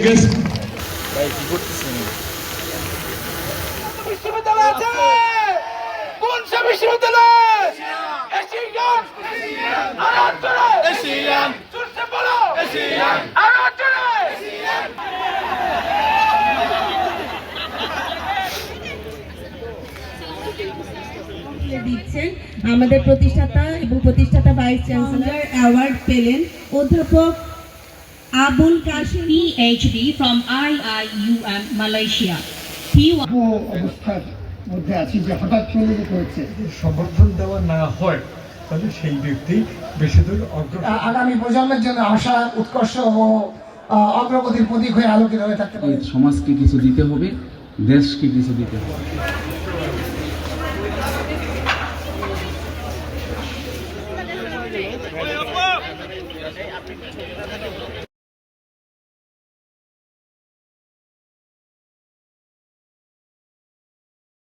Request বিশ্ববিদ্যালয় আছে কোন সব বিশ্ববিদ্যালয় এশিয়ান আর অঞ্চলে এশিয়ান চুরতে বলো এশিয়ান আর অঞ্চলে এশিয়ান দিচ্ছেন আমাদের প্রতিষ্ঠাতা এবং প্রতিষ্ঠাতা ভাইস চ্যান্সেলর অ্যাওয়ার্ড পেলেন অধ্যাপক Abul Kashim PhD from IIUM Malaysia. অবস্থার মধ্যে আছি যে হঠাৎ চলে যেতে হচ্ছে। সমর্থন দেওয়া না হয় তাহলে সেই ব্যক্তি বেশি দূর আগামী প্রজন্মের জন্য আশা উৎকর্ষ ও অগ্রগতির প্রতীক হয়ে আলোকিত হয়ে থাকতে পারে। সমাজকে কিছু দিতে হবে, দেশকে কিছু দিতে হবে।